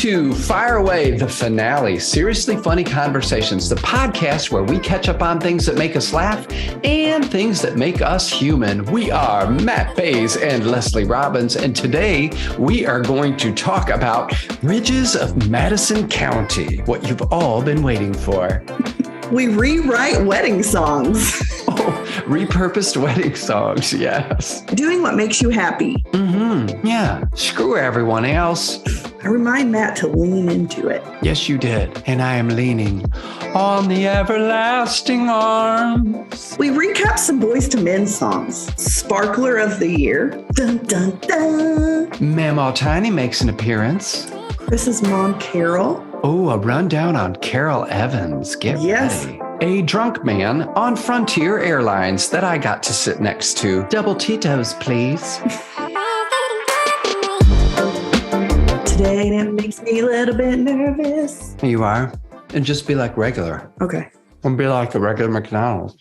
to Fire Away, the finale, seriously funny conversations, the podcast where we catch up on things that make us laugh and things that make us human. We are Matt Bays and Leslie Robbins, and today we are going to talk about Bridges of Madison County, what you've all been waiting for. We rewrite wedding songs. Oh, repurposed wedding songs, yes. Doing what makes you happy. Yeah, screw everyone else. I remind Matt to lean into it. Yes, you did. And I am leaning on the everlasting arms. We recap some Boyz II Men songs. Sparkler of the Year. Dun, dun, dun. Mamaw Tiny makes an appearance. Chris's mom, Carol. Oh, a rundown on Carol Evans. Get ready. A drunk man on Frontier Airlines that I got to sit next to. Double Tito's, please. Today that makes me a little bit nervous. You are? And just be like regular. Okay. And be like a regular McDonald's.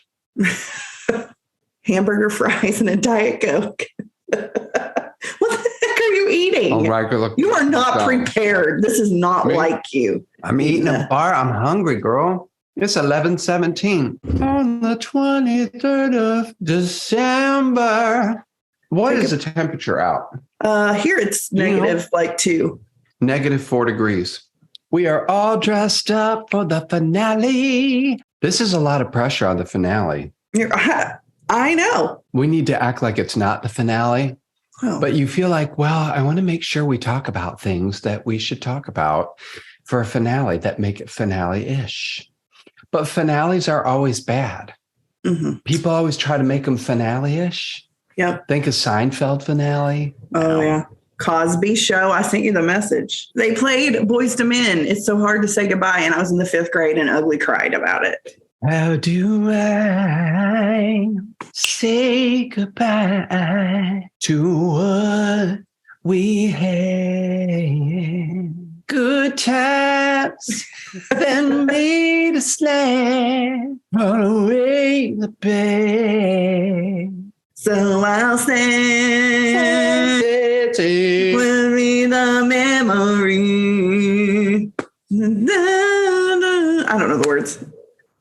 Hamburger, fries, and a Diet Coke. What the heck are you eating? A regular You are not McDonald's. prepared. This is not like you. I'm eating a bar. I'm hungry, girl. It's 11:17 on the 23rd of December. What is the temperature out? Here it's negative like 2. -4 degrees. We are all dressed up for the finale. This is a lot of pressure on the finale. I know. We need to act like it's not the finale. Oh. But you feel like, well, I want to make sure we talk about things that we should talk about for a finale that make it finale-ish. But finales are always bad. Mm-hmm. People always try to make them finale-ish. Yep. Think of Seinfeld finale. Oh, yeah. Cosby Show. I sent you the message. They played Boyz II Men. It's so hard to say goodbye. And I was in the 5th grade and ugly cried about it. How do I say goodbye to what we had? Good times then made us laugh, run away the pain. So I'll stand with me the memory. I don't know the words.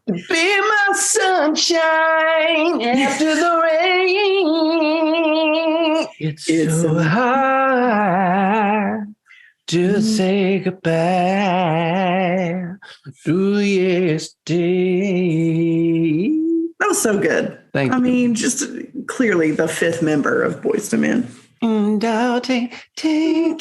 Be my sunshine after the rain. It's so hard to say goodbye to yesterday. That was so good. Thank you. I mean, just clearly the 5th member of Boyz II Men. And I'll take. Remember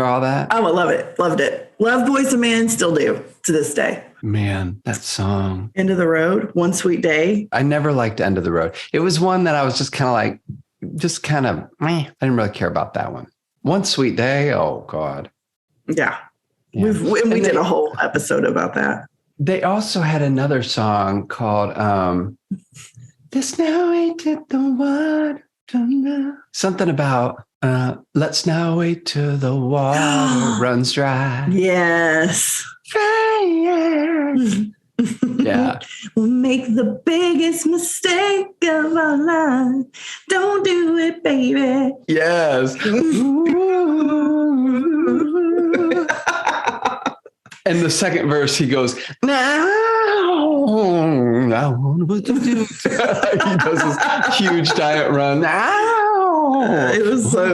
all that? I would love it. Loved it. Love Boyz II Men. Still do to this day. Man, that song. End of the Road. One Sweet Day. I never liked End of the Road. It was one that I was just kind of like, I didn't really care about that one. One Sweet Day. Oh, God. Yeah. Yeah. We did a whole episode about that. They also had another song called This Now Wait Till the Water. Something about let's now wait till the water runs dry. Yes. Yeah. We'll make the biggest mistake of our life. Don't do it, baby. Yes. And the second verse, he goes, now I want what to do. He does this huge giant run. Now. It was so.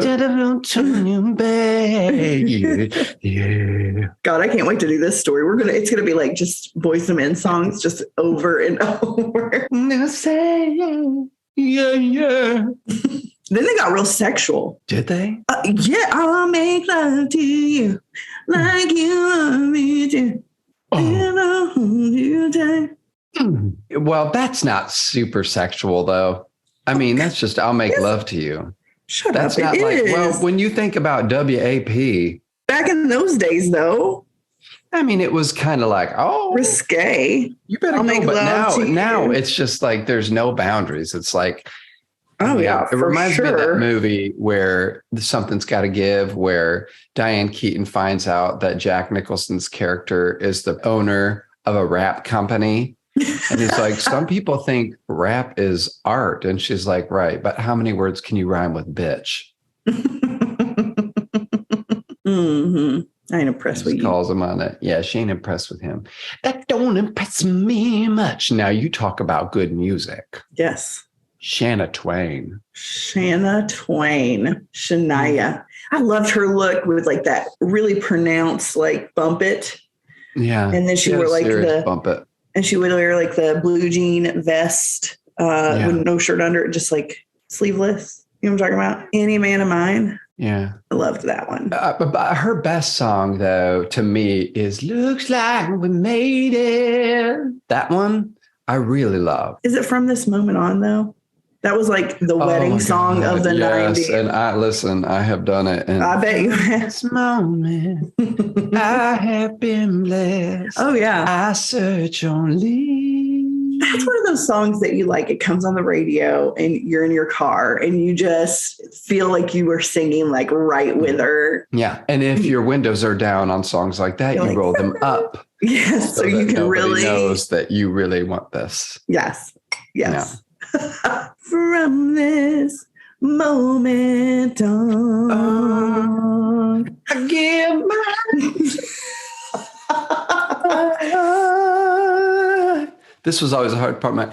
Yeah. God, I can't wait to do this story. It's gonna be like just Boyz II Men songs just over and over. Now say yeah. Then they got real sexual. Did they? Yeah, I'll make love to you like you want me to. And I'll hold you tight. Well, that's not super sexual, though. I mean, that's just I'll make love to you. Shut That's up. not It like, is. well, when you think about WAP, Back in those days, though, I mean, it was kind of like, oh, risque. you better I'll go. make But love to now you. it's just like there's no boundaries. It's like, Oh, yeah, it for reminds me of that sure. movie where something's got to give, where Diane Keaton finds out that Jack Nicholson's character is the owner of a rap company. And he's like, some people think rap is art. And she's like, right. But how many words can you rhyme with bitch? Mm-hmm. I ain't impressed with you. Calls him on it. Yeah, she ain't impressed with him. That don't impress me much. Now you talk about good music. Yes. Shania Twain. Shania. I loved her look with like that really pronounced like bump it. Yeah. And then she wore like the bump it. And she would wear like the blue jean vest with no shirt under it, just like sleeveless. You know what I'm talking about? Any Man of Mine. Yeah. I loved that one. But her best song, though, to me is Looks Like We Made It. That one I really love. Is it From This Moment On, though? That was like the wedding song of the 90s. And I have done it. And I bet you have. This moment, I have been blessed. Oh, yeah. I search only. That's one of those songs that you like. It comes on the radio and you're in your car and you just feel like you were singing like right with her. Yeah. And if your windows are down on songs like that, you roll them up. Yes. So you can really knows that you really want this. Yes. Yes. Yeah. From this moment on, I give my This was always a hard part, man.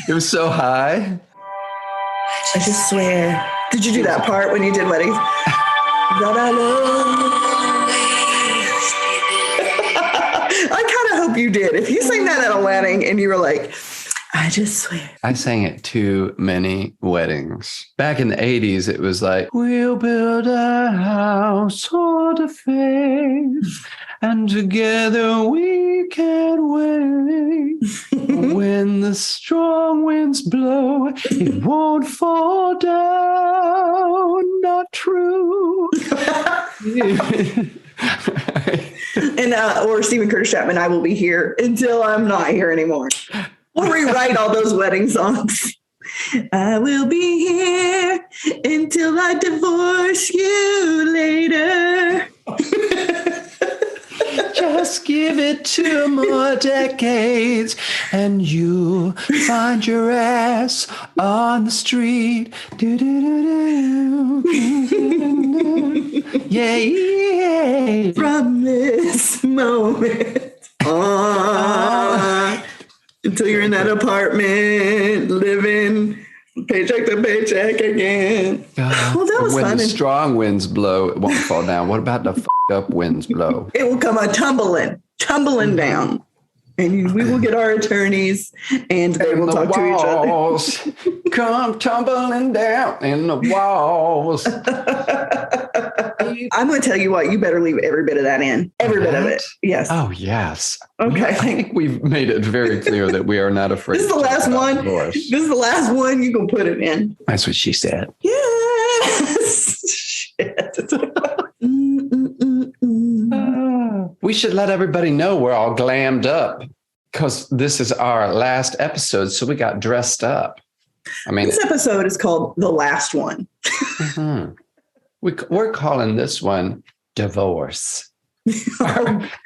It was so high. I just swear. Did you do that part when you did weddings? That I love. I kind of hope you did. If you sang that at a wedding and you were like, I just swear. I sang it too many weddings. Back in the 80s, it was like, we'll build a house on the faith, and together we can wait. When the strong winds blow, it won't fall down. Not true. And or Stephen Curtis Chapman, I will be here until I'm not here anymore. We'll rewrite all those wedding songs. I will be here until I divorce you later. Just give it 2 more decades and you find your ass on the street. Yeah, yeah. From this moment on, until you're in that apartment living paycheck to paycheck again. Well, that was when fun. The strong winds blow, it won't fall down. What about the up winds blow? It will come tumbling down. And we will get our attorneys and they will talk to each other. Come tumbling down in the walls. I'm going to tell you what, you better leave every bit of that in. Every bit of it. Yes. Oh, yes. Okay. I think we've made it very clear that we are not afraid. This is the last one. Divorce. This is the last one. You can put it in. That's what she said. Yes. Shit. We should let everybody know we're all glammed up because this is our last episode. So we got dressed up. I mean, this episode is called The Last One. Mm-hmm. We're calling this one Divorce.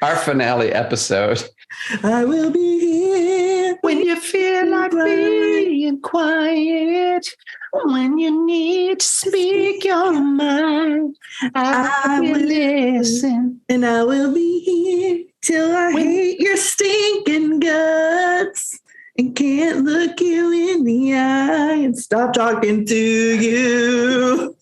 our finale episode. I will be here when you feel like being quiet, when you need to speak your mind. I will listen, and I will be here till I hate your stinking guts and can't look you in the eye and stop talking to you.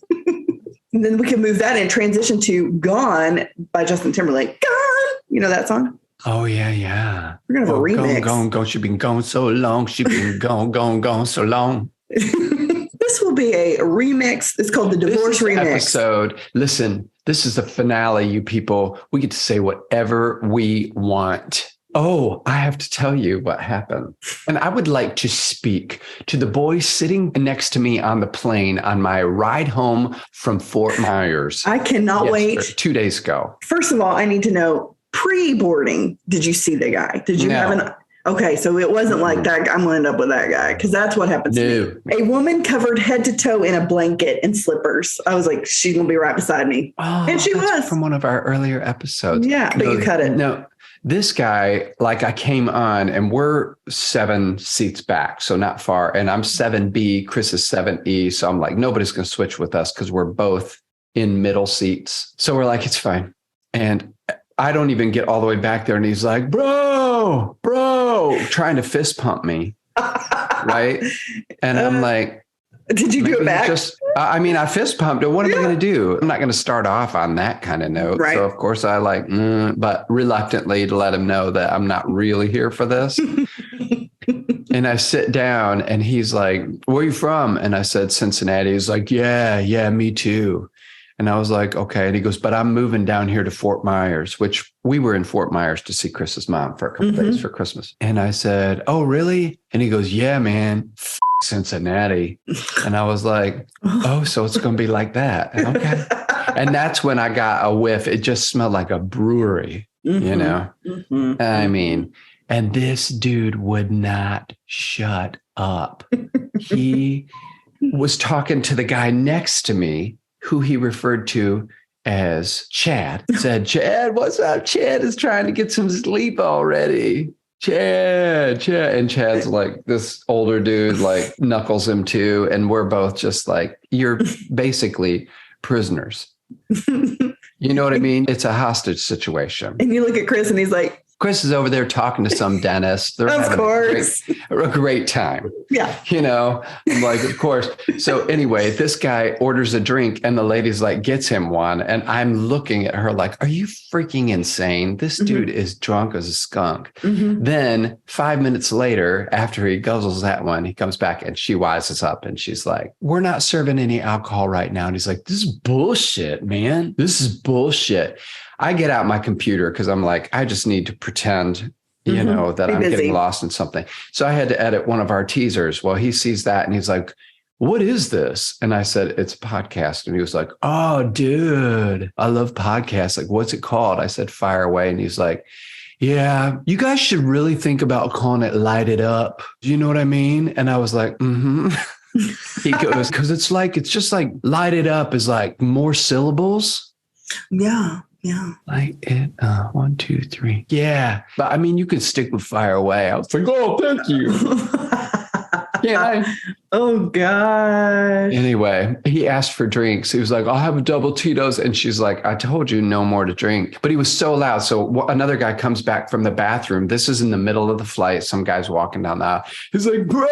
And then we can move that and transition to Gone by Justin Timberlake. Gone. You know that song? Oh, yeah, yeah. We're going to have a remix. Gone. She been gone so long. She been gone so long. This will be a remix. It's called the Divorce Remix. Episode. Listen, this is the finale, you people. We get to say whatever we want. Oh, I have to tell you what happened. And I would like to speak to the boy sitting next to me on the plane on my ride home from Fort Myers. I cannot wait. 2 days ago. First of all, I need to know, pre-boarding, did you see the guy? Did you have an... Okay, so it wasn't like that. I'm going to end up with that guy because that's what happens to me. A woman covered head to toe in a blanket and slippers. I was like, she's going to be right beside me. Oh, and she was. From one of our earlier episodes. Yeah, but you cut it. No. This guy, like I came on and we're 7 seats back, so not far. And I'm 7B, Chris is 7E. So I'm like, nobody's going to switch with us because we're both in middle seats. So we're like, it's fine. And I don't even get all the way back there. And he's like, bro, trying to fist pump me. Right. And I'm like, did you do it back? I fist pumped it. What am I going to do? I'm not going to start off on that kind of note. Right. So of course I but reluctantly to let him know that I'm not really here for this. And I sit down and he's like, where are you from? And I said, Cincinnati. He's like, yeah, me too. And I was like, okay. And he goes, but I'm moving down here to Fort Myers, which we were in Fort Myers to see Chris's mom for a couple days for Christmas. And I said, oh, really? And he goes, yeah, man, Cincinnati. And I was like, oh, so it's going to be like that. Okay. And that's when I got a whiff. It just smelled like a brewery, you know? I mean, and this dude would not shut up. He was talking to the guy next to me, who he referred to as Chad. Said, Chad, what's up? Chad is trying to get some sleep already. Chad. And Chad's like this older dude, like knuckles him too. And we're both just like, you're basically prisoners. You know what I mean? It's a hostage situation. And you look at Chris and he's like, Chris is over there talking to some dentist. They're of course. a great time. Yeah. You know, I'm like, of course. So anyway, this guy orders a drink and the lady's like, gets him one. And I'm looking at her like, are you freaking insane? This dude is drunk as a skunk. Then 5 minutes later, after he guzzles that one, he comes back and she wises up and she's like, we're not serving any alcohol right now. And he's like, this is bullshit, man. This is bullshit. I get out my computer because I'm like, I just need to pretend, you know, that I'm getting lost in something. So I had to edit one of our teasers. Well, he sees that and he's like, what is this? And I said, it's a podcast. And he was like, oh, dude, I love podcasts. Like, what's it called? I said, Fire Away. And he's like, yeah, you guys should really think about calling it Light It Up. Do you know what I mean? And I was like, He goes, because it's just like Light It Up is like more syllables. Yeah. Light it up. 1, 2, 3. Yeah. But I mean, you could stick with Fire Away. I was like, oh, thank you. Yeah. Oh, gosh. Anyway, he asked for drinks. He was like, I'll have a double Tito's. And she's like, I told you no more to drink. But he was so loud. So another guy comes back from the bathroom. This is in the middle of the flight. Some guy's walking down the aisle. He's like, bro.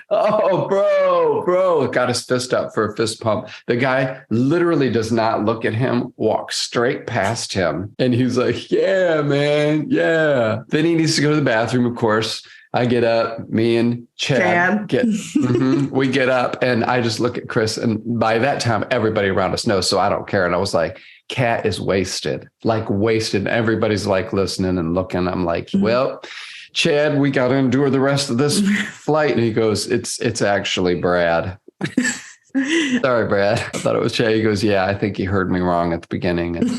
Oh, bro. Got his fist up for a fist pump. The guy literally does not look at him, walks straight past him. And he's like, yeah, man. Yeah. Then he needs to go to the bathroom, of course. I get up, me and Chad. We get up and I just look at Chris. And by that time, everybody around us knows. So I don't care. And I was like, Cat is wasted. Everybody's like listening and looking. I'm like, well, Chad, we got to endure the rest of this flight. And he goes, it's actually Brad. Sorry, Brad. I thought it was Chad. He goes, yeah, I think he heard me wrong at the beginning. And,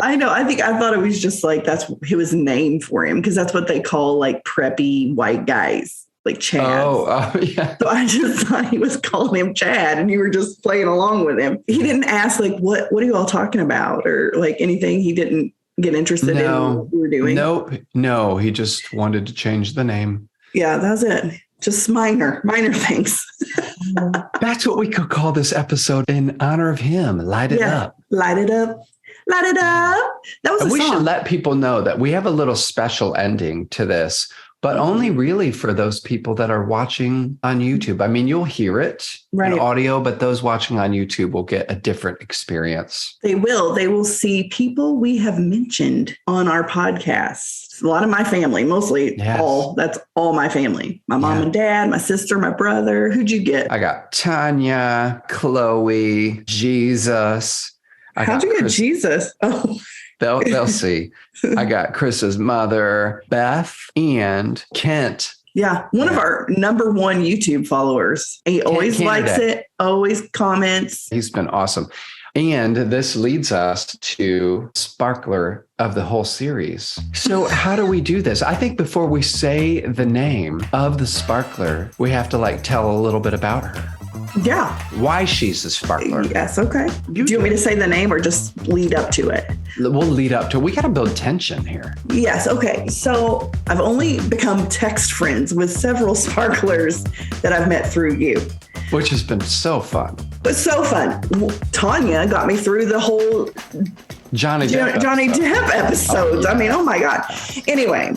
I know. I thought it was just like that's his name for him because that's what they call like preppy white guys, like Chad. Yeah. So I just thought he was calling him Chad and you were just playing along with him. He didn't ask like, what are you all talking about or like anything. He didn't get interested in what we were doing. Nope. No, he just wanted to change the name. Yeah, that's it. Just minor things. That's what we could call this episode in honor of him. Light it up. Light it up. Light it up. That was a song. We should let people know that we have a little special ending to this, but only really for those people that are watching on YouTube. I mean, you'll hear it in audio, but those watching on YouTube will get a different experience. They will. They will see people we have mentioned on our podcast. A lot of my family, mostly all. That's all my family. My mom and dad, my sister, my brother. Who'd you get? I got Tanya, Chloe, Jesus. How'd you get Jesus? Oh, they'll see. I got Chris's mother, Beth, and Kent. Yeah, one of our number one YouTube followers. He always likes it, always comments. He's been awesome. And this leads us to Sparkler of the whole series. So how do we do this? I think before we say the name of the Sparkler, we have to tell a little bit about her. Yeah. Why she's the Sparkler. Yes. Okay. Do you want me to say the name or just lead up to it? We'll lead up to it. We got to build tension here. Yes. Okay. So I've only become text friends with several Sparklers that I've met through you. Which has been so fun. But so fun. Tanya got me through the whole Johnny Depp episodes. Oh, yeah. I mean, oh my God. Anyway,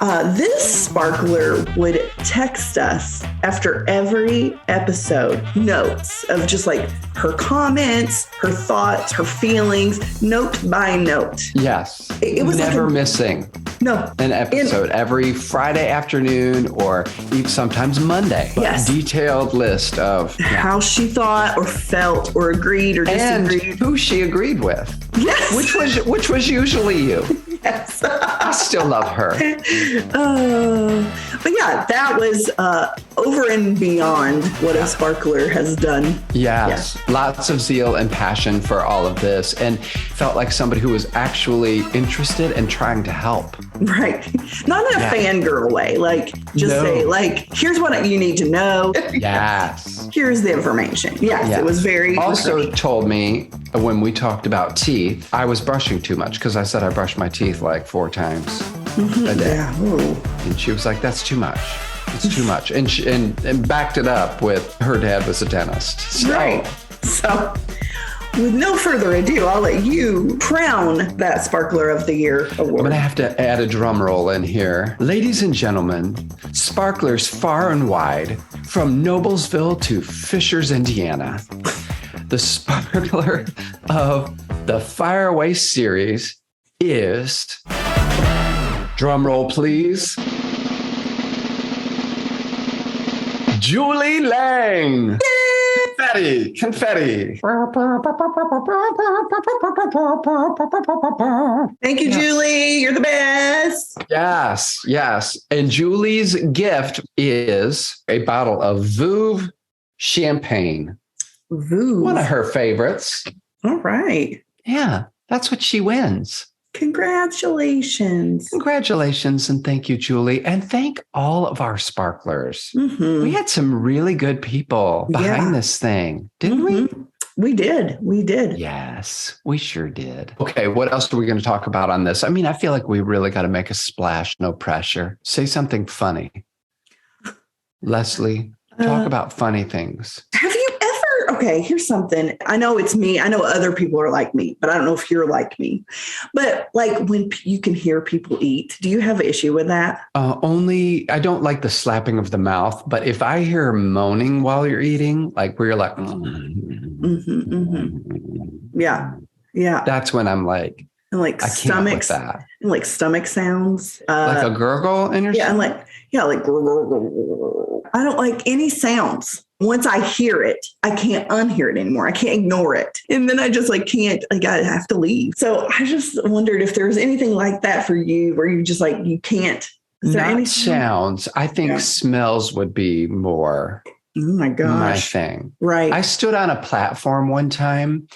this sparkler would text us after every episode, notes of just like her comments, her thoughts, her feelings, note by note. Yes. It was never like missing an episode every Friday afternoon or even sometimes Monday. Yes. Detailed list of how she thought or felt or agreed or disagreed. And who she agreed with. Yes. Which was usually you. Yes. I still love her. But yeah, that was over and beyond what a sparkler has done. Yes. Yeah. Lots of zeal and passion for all of this, and felt like somebody who was actually interested and trying to help. Right. Not in a fangirl way. Like, just say, like, here's what you need to know. Yes. Here's the information. Yes. It was very also told me when we talked about teeth, I was brushing too much because I said I brushed my teeth like 4 times a day. Yeah. Ooh. And she was like, that's too much. It's too much. And she and backed it up with her dad was a dentist. So. Right. So with no further ado, I'll let you crown that Sparkler of the Year award. I'm going to have to add a drum roll in here. Ladies and gentlemen, sparklers far and wide, from Noblesville to Fishers, Indiana, the sparkler of the Fireaway series is, drum roll please, Julie Lang. Confetti. Thank you, Julie. You're the best. Yes. And Julie's gift is a bottle of Veuve champagne. Veuve. One of her favorites. All right. Yeah, that's what she wins. Congratulations. And thank you, Julie. And thank all of our sparklers. Mm-hmm. We had some really good people behind this thing, didn't we? We did. Yes, we sure did. Okay, what else are we going to talk about on this? I mean, I feel like we really got to make a splash, no pressure. Say something funny. Leslie, talk about funny things. Have you ever? Okay, here's something. I know it's me. I know other people are like me, but I don't know if you're like me. But like when you can hear people eat, do you have an issue with that? Only I don't like the slapping of the mouth, but if I hear moaning while you're eating, like where you're like, yeah, that's when I'm like, and like stomach that. And like stomach sounds, like a gurgle in your stomach? like I don't like any sounds. Once I hear it, I can't unhear it anymore. I can't ignore it. And then I just can't, I have to leave. So I just wondered if there's anything like that for you where you just you can't. Not sounds. I think smells would be more my thing. Right. I stood on a platform one time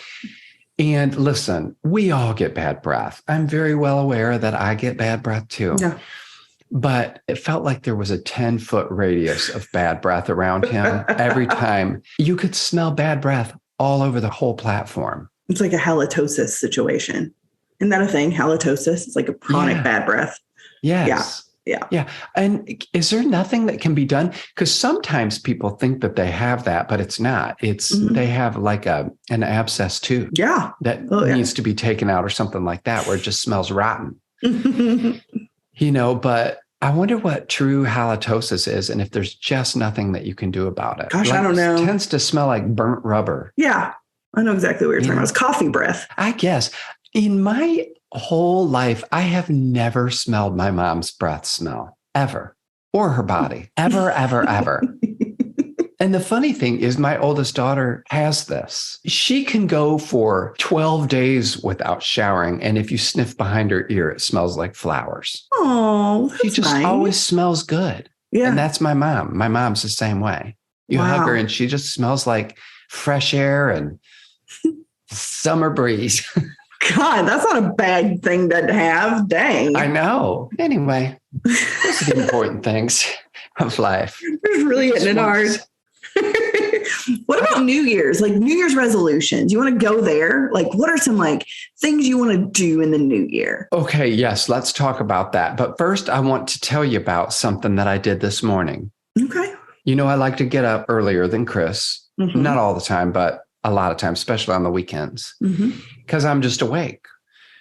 and listen, we all get bad breath. I'm very well aware that I get bad breath too. Yeah. But it felt like there was a 10-foot radius of bad breath around him every time. You could smell bad breath all over the whole platform. It's like a halitosis situation. Isn't that a thing? Halitosis? It's like a chronic bad breath. Yes. Yeah. And is there nothing that can be done? Because sometimes people think that they have that, but it's not. It's they have like an abscess too. Yeah. That needs to be taken out or something like that, where it just smells rotten. But I wonder what true halitosis is and if there's just nothing that you can do about it. Gosh, I don't know. It tends to smell like burnt rubber. Yeah, I know exactly what you're talking about. It's coffee breath. I guess. In my whole life, I have never smelled my mom's breath smell, ever, or her body, ever. And the funny thing is my oldest daughter has this. She can go for 12 days without showering. And if you sniff behind her ear, it smells like flowers. Oh, she just always smells good. Yeah. And that's my mom. My mom's the same way. You hug her and she just smells like fresh air and summer breeze. God, that's not a bad thing to have. Dang. I know. Anyway, those are the important things of life. It's really hitting it hard. What about New Year's? Like New Year's resolutions? You want to go there? Like what are some things you want to do in the new year? Okay, yes, let's talk about that. But first, I want to tell you about something that I did this morning. Okay. I like to get up earlier than Chris. Mm-hmm. Not all the time, but a lot of times, especially on the weekends, because I'm just awake.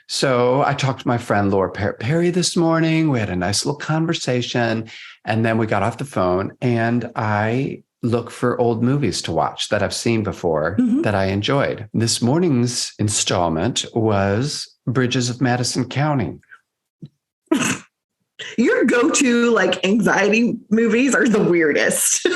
So I talked to my friend Laura Perry this morning. We had a nice little conversation, and then we got off the phone, and I look for old movies to watch that I've seen before that I enjoyed. This morning's installment was Bridges of Madison County. Your go-to like anxiety movies are the weirdest.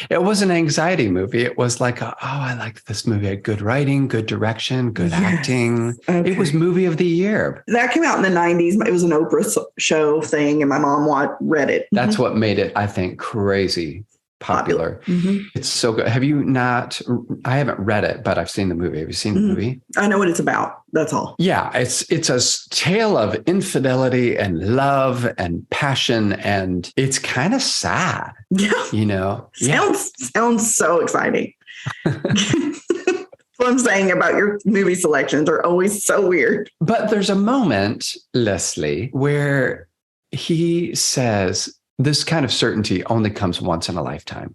It was an anxiety movie. It was like, I like this movie. Had good writing, good direction, good acting. Okay. It was movie of the year. That came out in the 90s. It was an Oprah show thing, and my mom read it. That's what made it, I think, crazy popular. It's so good. Have you not? I haven't read it, but I've seen the movie. Have you seen the movie? I know what it's about. That's all. Yeah, it's a tale of infidelity and love and passion, and it's kind of sad. Yeah, sounds so exciting. What I'm saying about your movie selections are always so weird. But there's a moment, Leslie, where he says, this kind of certainty only comes once in a lifetime.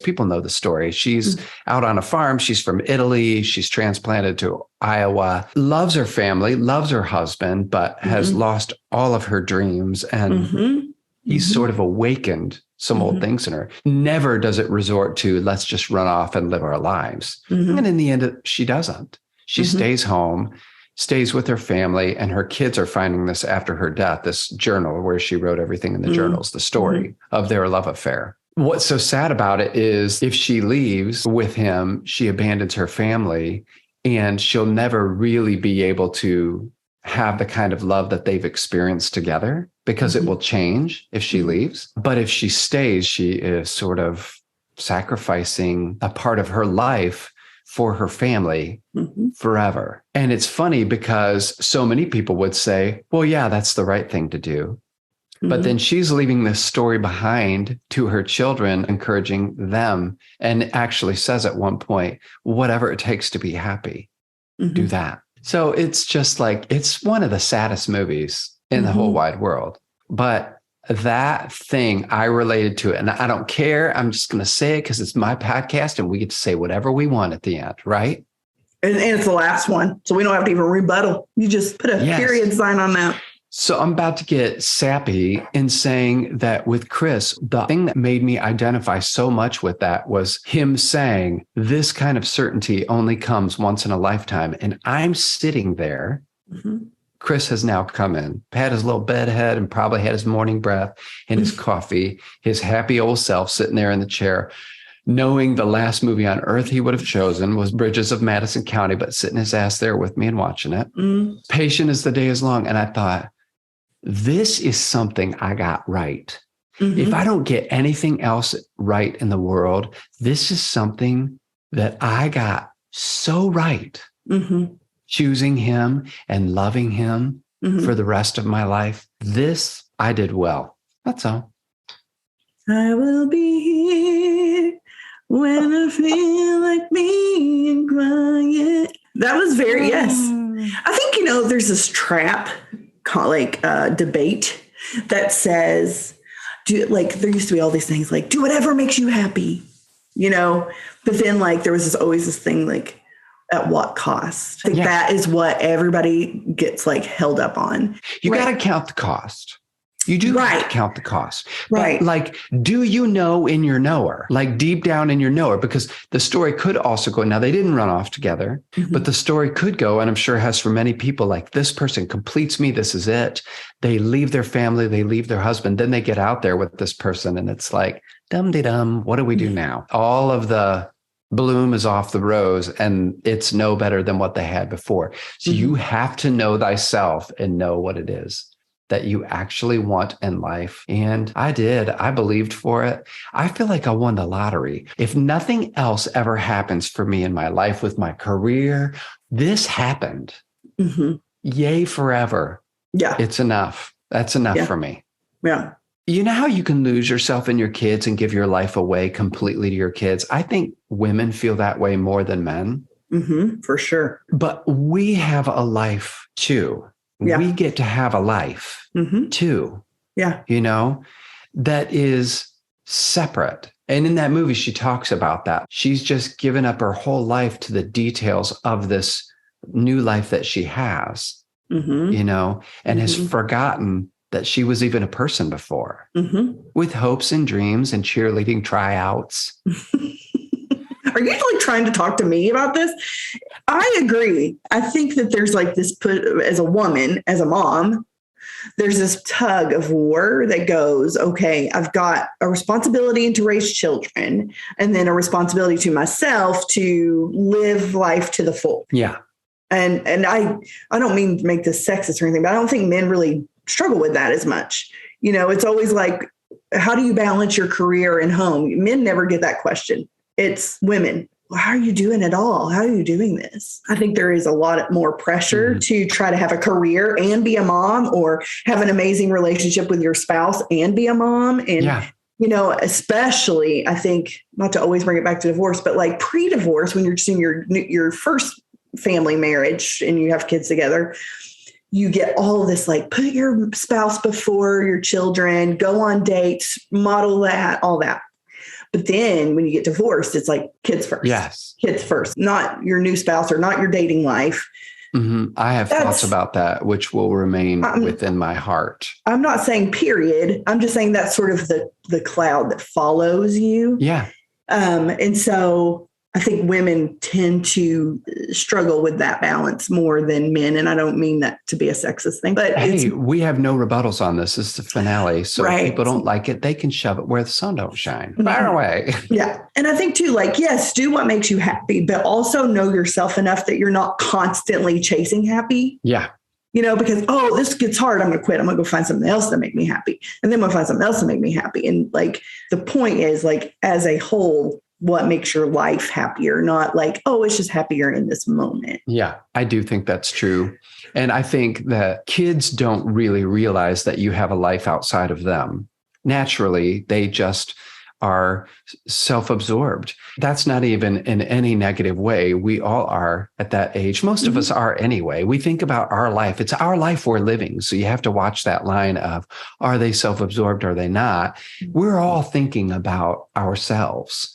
People know the story. She's out on a farm. She's from Italy. She's transplanted to Iowa, loves her family, loves her husband, but has lost all of her dreams. And he's sort of awakened some old things in her. Never does it resort to, let's just run off and live our lives. And in the end, she doesn't. She stays home, stays with her family, and her kids are finding this after her death, this journal where she wrote everything in the journals, the story of their love affair. What's so sad about it is if she leaves with him, she abandons her family, and she'll never really be able to have the kind of love that they've experienced together, because it will change if she leaves. But if she stays, she is sort of sacrificing a part of her life for her family forever. And it's funny because so many people would say, well, yeah, that's the right thing to do. But then she's leaving this story behind to her children, encouraging them, and actually says at one point, whatever it takes to be happy, do that. So it's just like, it's one of the saddest movies in the whole wide world. But that thing, I related to it, and I don't care. I'm just going to say it because it's my podcast and we get to say whatever we want at the end, right? And it's the last one. So we don't have to even rebuttal. You just put a period sign on that. So I'm about to get sappy in saying that with Chris, the thing that made me identify so much with that was him saying this kind of certainty only comes once in a lifetime. And I'm sitting there. Chris has now come in, had his little bed head, and probably had his morning breath and his coffee, his happy old self sitting there in the chair, knowing the last movie on earth he would have chosen was Bridges of Madison County, but sitting his ass there with me and watching it. Patient as the day is long. And I thought, this is something I got right. If I don't get anything else right in the world, this is something that I got so right. Choosing him and loving him for the rest of my life. This I did well. That's all. I will be here when I feel like me and quiet. That was very, yes. I think, there's this trap debate that says, there used to be all these things like, do whatever makes you happy, but then there was always this thing like, at what cost? That is what everybody gets held up on. You got to count the cost. You do have to count the cost. But do you know in your knower, deep down in your knower, because the story could also go, now they didn't run off together, but the story could go, and I'm sure has for many people, this person completes me. This is it. They leave their family. They leave their husband. Then they get out there with this person. And it's like, dum-de-dum, what do we do now? All of the bloom is off the rose, and it's no better than what they had before. So you have to know thyself and know what it is that you actually want in life. And I did. I believed for it. I feel like I won the lottery. If nothing else ever happens for me in my life with my career, this happened. Yay forever. Yeah. It's enough. That's enough for me. Yeah. You know how you can lose yourself in your kids and give your life away completely to your kids? I think women feel that way more than men. For sure. But we have a life too. Yeah. We get to have a life too. Yeah. That is separate. And in that movie, she talks about that. She's just given up her whole life to the details of this new life that she has, and has forgotten that she was even a person before with hopes and dreams and cheerleading tryouts. Are you like trying to talk to me about this? I agree. I think that there's like this as a woman, as a mom, there's this tug of war that goes, okay, I've got a responsibility to raise children and then a responsibility to myself to live life to the full. Yeah. And I don't mean to make this sexist or anything, but I don't think men really struggle with that as much. It's always like, how do you balance your career and home? Men never get that question. It's women. Well, how are you doing it all? How are you doing this? I think there is a lot more pressure to try to have a career and be a mom, or have an amazing relationship with your spouse and be a mom. And, especially, I think, not to always bring it back to divorce, but like pre-divorce, when you're just in your first family marriage and you have kids together, you get all of this, like, put your spouse before your children, go on dates, model that, all that. But then when you get divorced, it's like kids first. Yes. Kids first, not your new spouse or not your dating life. I have thoughts about that, which will remain within my heart. I'm not saying period. I'm just saying that's sort of the cloud that follows you. Yeah. And so I think women tend to struggle with that balance more than men. And I don't mean that to be a sexist thing, but hey, we have no rebuttals on this. It's the finale. So right. If people don't like it, they can shove it where the sun don't shine. Fire away. Yeah. And I think too, like, yes, do what makes you happy, but also know yourself enough that you're not constantly chasing happy. Yeah. Because, this gets hard. I'm going to quit. I'm going to go find something else that make me happy. And then I'm going to find something else to make me happy. And like, the point is, like, as a whole, what makes your life happier, not like, it's just happier in this moment. Yeah, I do think that's true. And I think that kids don't really realize that you have a life outside of them. Naturally, they just are self-absorbed. That's not even in any negative way. We all are at that age. Most of us are anyway. We think about our life. It's our life we're living. So you have to watch that line of, are they self-absorbed? Are they not? We're all thinking about ourselves.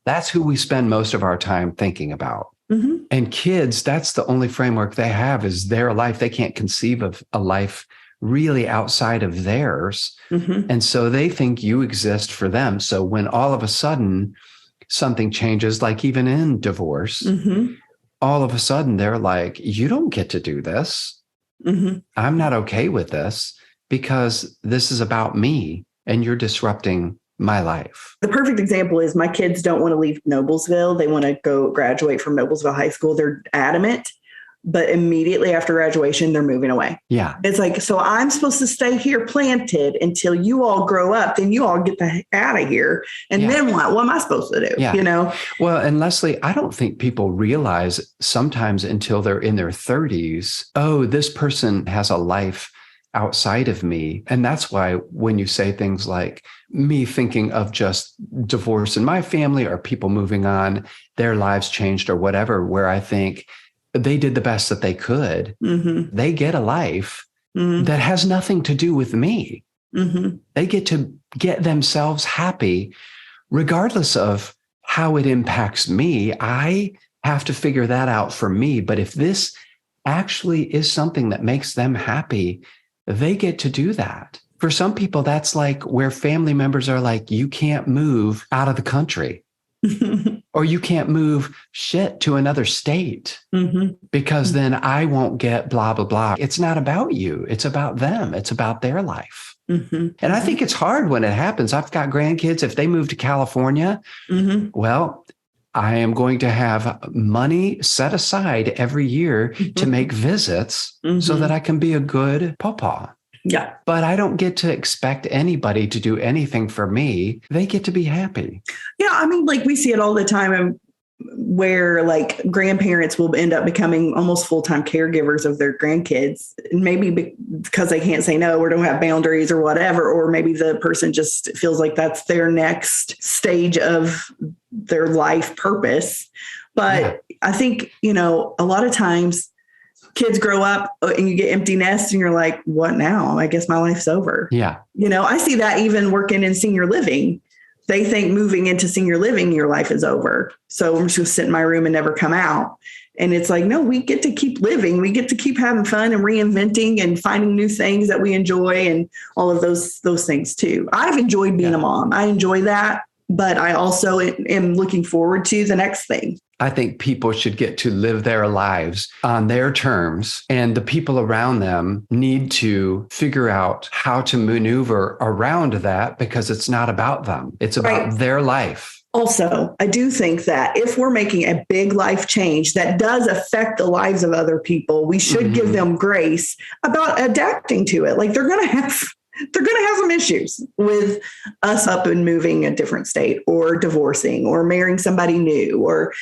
That's who we spend most of our time thinking about. And kids, that's the only framework they have, is their life. They can't conceive of a life really outside of theirs. And so they think you exist for them. So when all of a sudden something changes, like even in divorce, all of a sudden they're like, you don't get to do this. I'm not okay with this because this is about me and you're disrupting my life. The perfect example is my kids don't want to leave Noblesville. They want to go graduate from Noblesville High School. They're adamant. But immediately after graduation, they're moving away. Yeah. It's like, so I'm supposed to stay here planted until you all grow up, then you all get the heck out of here. And then what? What am I supposed to do? Yeah. Well, and Leslie, I don't think people realize sometimes until they're in their 30s, this person has a life outside of me. And that's why when you say things like me thinking of just divorce in my family or people moving on, their lives changed or whatever, where I think, they did the best that they could. They get a life that has nothing to do with me. They get to get themselves happy, regardless of how it impacts me. I have to figure that out for me. But if this actually is something that makes them happy, they get to do that. For some people, that's like where family members are like, you can't move out of the country. Or you can't move shit to another state because then I won't get blah, blah, blah. It's not about you. It's about them. It's about their life. And I think it's hard when it happens. I've got grandkids. If they move to California, well, I am going to have money set aside every year to make visits so that I can be a good pawpaw. Yeah. But I don't get to expect anybody to do anything for me. They get to be happy. Yeah. I mean, like we see it all the time where like grandparents will end up becoming almost full-time caregivers of their grandkids, maybe because they can't say no or don't have boundaries or whatever, or maybe the person just feels like that's their next stage of their life purpose. But I think, a lot of times kids grow up and you get empty nests and you're like, what now? I guess my life's over. Yeah. I see that even working in senior living. they think moving into senior living, your life is over. So I'm just going to sit in my room and never come out. And it's like, no, we get to keep living. We get to keep having fun and reinventing and finding new things that we enjoy and all of those things too. I've enjoyed being a mom. I enjoy that. But I also am looking forward to the next thing. I think people should get to live their lives on their terms, and the people around them need to figure out how to maneuver around that, because it's not about them. It's about their life. Also, I do think that if we're making a big life change that does affect the lives of other people, we should give them grace about adapting to it. Like they're going to have some issues with us up and moving a different state or divorcing or marrying somebody new, or,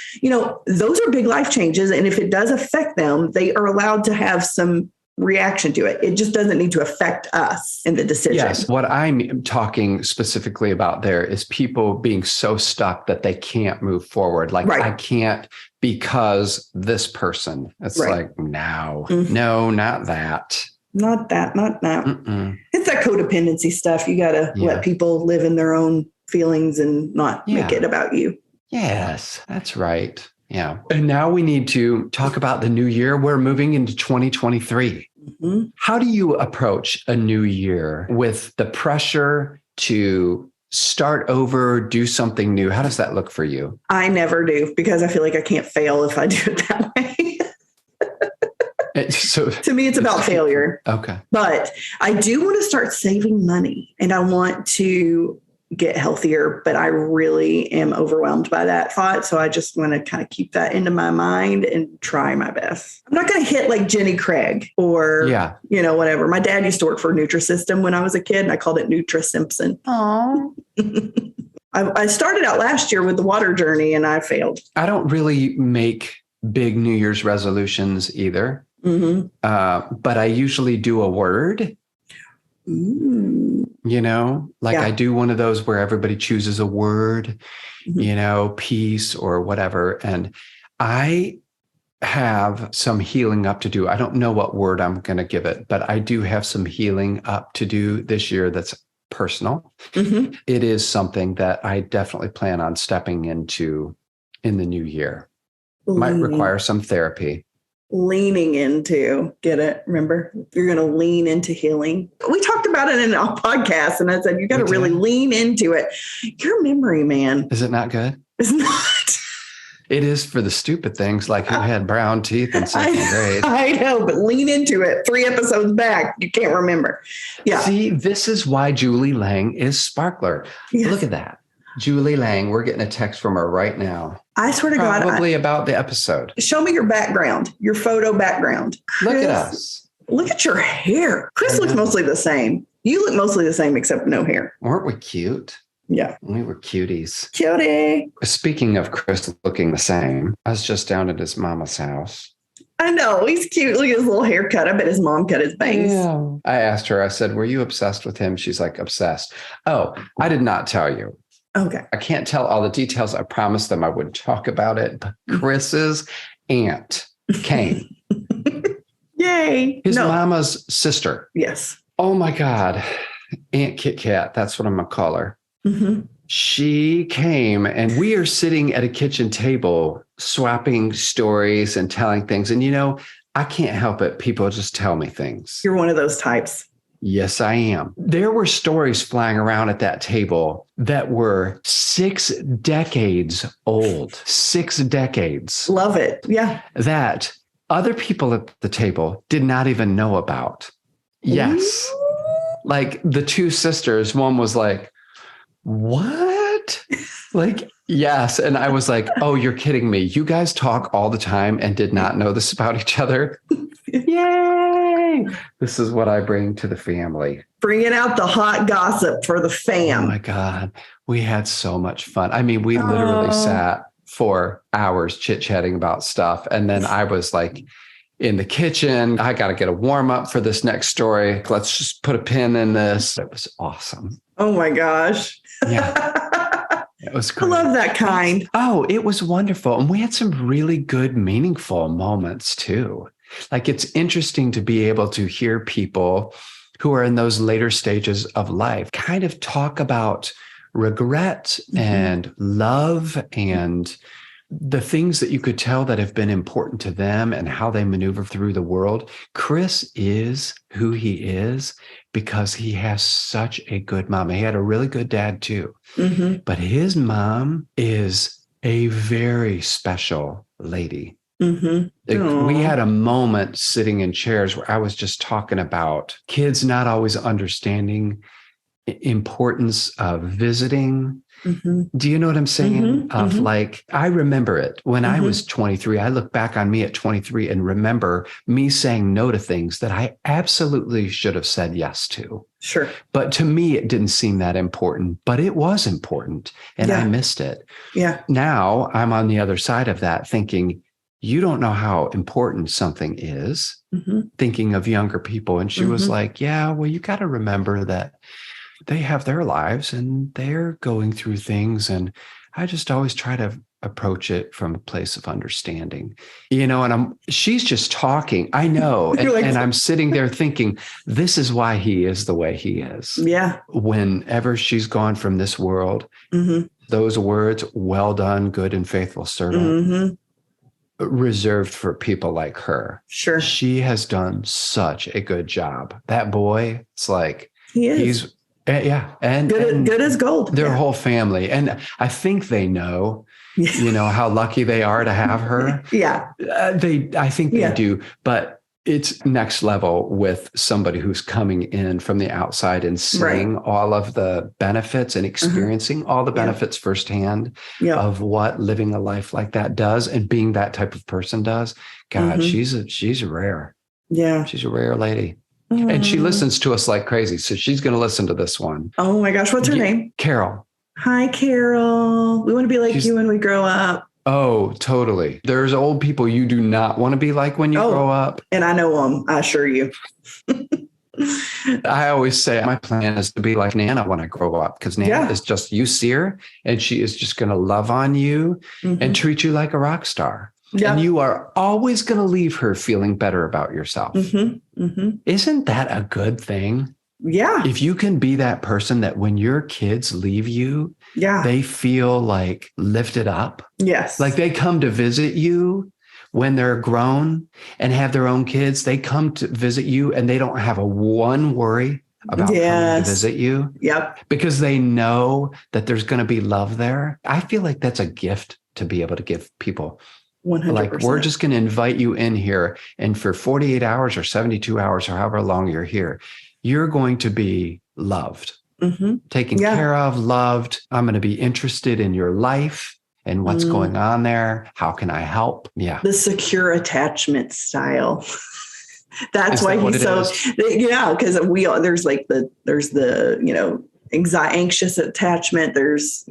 those are big life changes. And if it does affect them, they are allowed to have some reaction to it. It just doesn't need to affect us in the decision. Yes. What I'm talking specifically about there is people being so stuck that they can't move forward. Like I can't because this person. It's like, no, not that. Not that. It's that codependency stuff. You got to let people live in their own feelings and not make it about you. Yes, that's right. Yeah. And now we need to talk about the new year. We're moving into 2023. Mm-hmm. How do you approach a new year with the pressure to start over, do something new? How does that look for you? I never do, because I feel like I can't fail if I do it that way. So to me, it's about failure. Okay. But I do want to start saving money, and I want to get healthier, but I really am overwhelmed by that thought. So I just want to kind of keep that into my mind and try my best. I'm not going to hit like Jenny Craig or, whatever. My dad used to work for Nutrisystem when I was a kid, and I called it Nutri-Simpson. Oh. I started out last year with the water journey, and I failed. I don't really make big New Year's resolutions either. Mm-hmm. But I usually do a word, I do one of those where everybody chooses a word, peace or whatever. And I have some healing up to do. I don't know what word I'm going to give it, but I do have some healing up to do this year that's personal. Mm-hmm. It is something that I definitely plan on stepping into in the new year. Might require some therapy. Leaning into, get it? Remember, you're going to lean into healing. We talked about it in our podcast, and I said, you got to really lean into it. Your memory, man. Is it not good? It's not. It is for the stupid things like who had brown teeth in second grade. I know, but lean into it. 3 episodes back, you can't remember. Yeah. See, this is why Julie Lang is Sparkler. Yes. Look at that. Julie Lang, we're getting a text from her right now. I swear to God. Probably about the episode. Show me your background, your photo background. Chris, look at us. Look at your hair. Chris looks mostly the same. You look mostly the same except no hair. Weren't we cute? Yeah. We were cuties. Cutie. Speaking of Chris looking the same, I was just down at his mama's house. I know. He's cute. Look at his little haircut. I bet his mom cut his bangs. Yeah. I asked her, I said, were you obsessed with him? She's like, obsessed. Oh, I did not tell you. Okay. I can't tell all the details. I promised them I wouldn't talk about it. But Chris's aunt came. Yay. His mama's sister. Yes. Oh my God. Aunt Kit Kat. That's what I'm going to call her. Mm-hmm. She came, and we are sitting at a kitchen table swapping stories and telling things. And, I can't help it. People just tell me things. You're one of those types. Yes, I am. There were stories flying around at that table that were 6 decades old. 6 decades. Love it. Yeah. That other people at the table did not even know about. Yes. Ooh. Like the 2 sisters, one was like, what? Like, yes. And I was like, oh, you're kidding me. You guys talk all the time and did not know this about each other. Yay. This is what I bring to the family. Bringing out the hot gossip for the fam. Oh my God. We had so much fun. I mean, we literally sat for hours chit-chatting about stuff. And then I was like in the kitchen. I got to get a warm up for this next story. Let's just put a pin in this. It was awesome. Oh my gosh. Yeah. It was great. I love that kind. Oh, it was wonderful. And we had some really good, meaningful moments too. Like, it's interesting to be able to hear people who are in those later stages of life kind of talk about regret and love and the things that you could tell that have been important to them and how they maneuver through the world. Chris is who he is because he has such a good mom. He had a really good dad too, but his mom is a very special lady. We had a moment sitting in chairs where I was just talking about kids not always understanding importance of visiting. Do you know what I'm saying? Of like, I remember it when I was 23. I look back on me at 23 and remember me saying no to things that I absolutely should have said yes to. Sure. But to me, it didn't seem that important, but it was important and I missed it. Yeah. Now I'm on the other side of that thinking, you don't know how important something is, thinking of younger people. And she was like, yeah, well, you got to remember that they have their lives and they're going through things. And I just always try to approach it from a place of understanding, and she's just talking. I know. And I'm sitting there thinking, this is why he is the way he is. Yeah. Whenever she's gone from this world, those words, well done, good and faithful servant, reserved for people like her. Sure. She has done such a good job. That boy, it's like, he's and good as gold. Their whole family. And I think they know, how lucky they are to have her. I think they do, but it's next level with somebody who's coming in from the outside and seeing all of the benefits and experiencing all the benefits firsthand of what living a life like that does and being that type of person does. God, she's rare. Yeah. She's a rare lady. And she listens to us like crazy. So she's going to listen to this one. Oh my gosh. What's her name? Carol. Hi, Carol. We want to be like you when we grow up. Oh, totally. There's old people you do not want to be like when you grow up. And I know them, I assure you. I always say my plan is to be like Nana when I grow up, because Nana is just, you see her and she is just going to love on you and treat you like a rock star. And you are always going to leave her feeling better about yourself. Isn't that a good thing? Yeah. If you can be that person that when your kids leave you, they feel like lifted up. Yes. Like they come to visit you when they're grown and have their own kids. They come to visit you and they don't have a one worry about coming to visit you. Yep. Because they know that there's going to be love there. I feel like that's a gift to be able to give people. 100%. Like, we're just going to invite you in here. And for 48 hours or 72 hours or however long you're here, you're going to be loved, taken care of, loved. I'm going to be interested in your life and what's going on there. How can I help? Yeah. The secure attachment style. That's why he's so, because there's the anxious attachment. There's,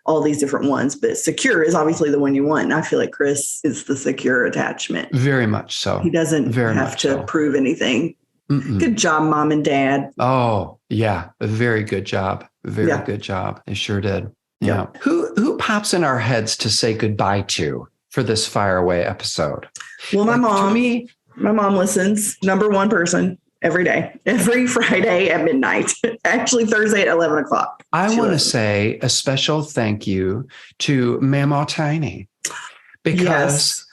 all these different ones, but secure is obviously the one you want. And I feel like Chris is the secure attachment. Very much so. He doesn't have to prove anything. Good job, Mom and Dad. Oh, yeah. A very good job. Very good job. They sure did. Yeah. Who pops in our heads to say goodbye to for this Fire Away episode? Well, my mom listens. Number one person. Every day, every Friday at midnight, actually Thursday at 11 o'clock. I want to say a special thank you to Mama Tiny, because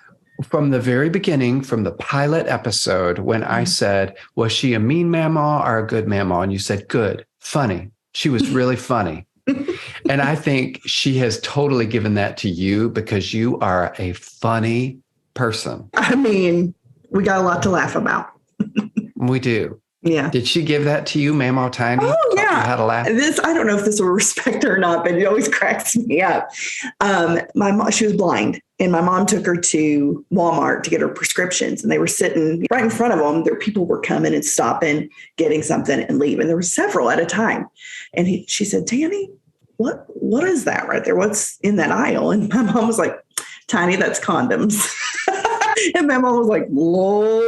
from the very beginning, from the pilot episode, when I said, was she a mean mama or a good mama? And you said, good, funny. She was really funny. And I think she has totally given that to you because you are a funny person. I mean, we got a lot to laugh about. We do. Yeah. Did she give that to you, Mama Tiny? Oh, yeah. How to laugh? I don't know if this will respect her or not, but it always cracks me up. My mom, she was blind, and my mom took her to Walmart to get her prescriptions, and they were sitting right in front of them. There, people were coming and stopping, getting something and leaving. There were several at a time. And she said, Tammy, what is that right there? What's in that aisle? And my mom was like, Tiny, that's condoms. And my mom was like, Lord.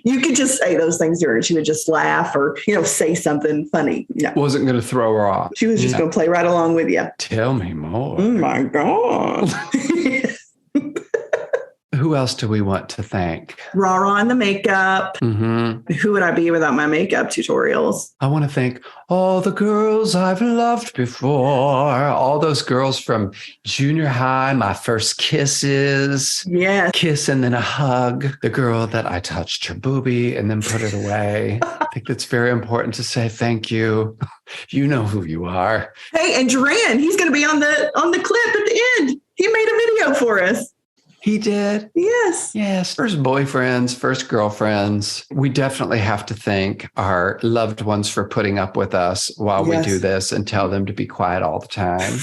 You could just say those things to her and she would just laugh or, say something funny. No. Wasn't going to throw her off. She was just going to play right along with you. Tell me more. Oh my God. Who else do we want to thank? Rara on the makeup. Mm-hmm. Who would I be without my makeup tutorials? I want to thank all the girls I've loved before. All those girls from junior high, my first kisses. Yes. Kiss and then a hug. The girl that I touched her boobie and then put it away. I think that's very important to say thank you. You know who you are. Hey, and Duran, he's going to be on the clip at the end. He made a video for us. He did? Yes. Yes. First boyfriends, first girlfriends. We definitely have to thank our loved ones for putting up with us while we do this and tell them to be quiet all the time.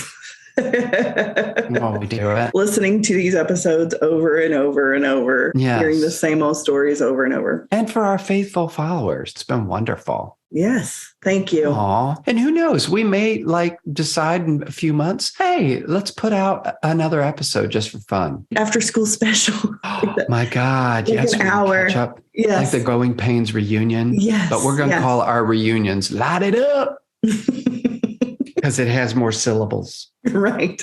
While we do it. Listening to these episodes over and over and over. Yes. Hearing the same old stories over and over. And for our faithful followers. It's been wonderful. Yes. Thank you. Aw. And who knows, we may decide in a few months, hey, let's put out another episode just for fun. After school special. Oh, my God. Like yes. an hour. Catch up, yes. like the Growing Pains reunion. Yes. But we're going to call our reunions Light It Up. Because it has more syllables. Right.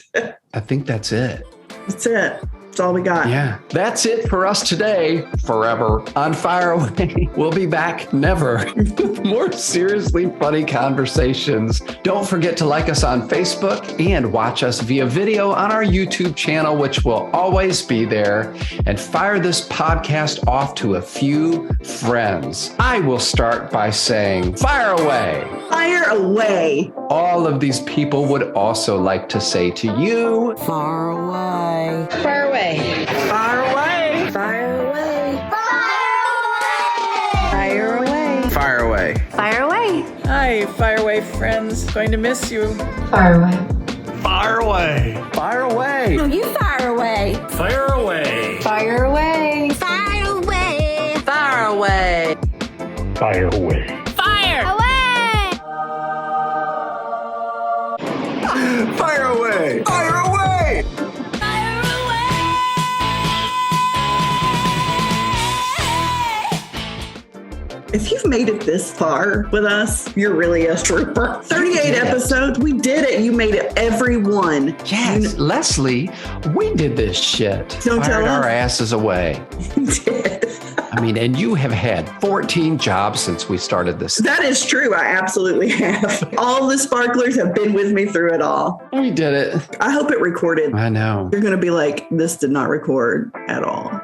I think that's it. That's it. That's all we got. Yeah. That's it for us today. Forever on Fire Away. We'll be back never. More seriously funny conversations. Don't forget to like us on Facebook and watch us via video on our YouTube channel, which will always be there. And fire this podcast off to a few friends. I will start by saying, fire away. Fire away. All of these people would also like to say to you, far away. Far away. Fire away. Fire away. Fire away. fire away. Fire away. Hi, fire away friends. Going to miss you. Fire away. Fire away. Fire away. No, you fire away. Fire away. Fire away. Fire away. Fire away. Fire away. Fire away. Fire away. Fire away. Fire away. If you've made it this far with us, you're really a trooper. 38 episodes. We did it. You made it every one. Yes, Leslie, we did this shit. Don't Fired tell our us. asses away. You did. I mean, and you have had 14 jobs since we started this. That is true. I absolutely have. All the sparklers have been with me through it all. We did it. I hope it recorded. I know. You're going to be like, this did not record at all.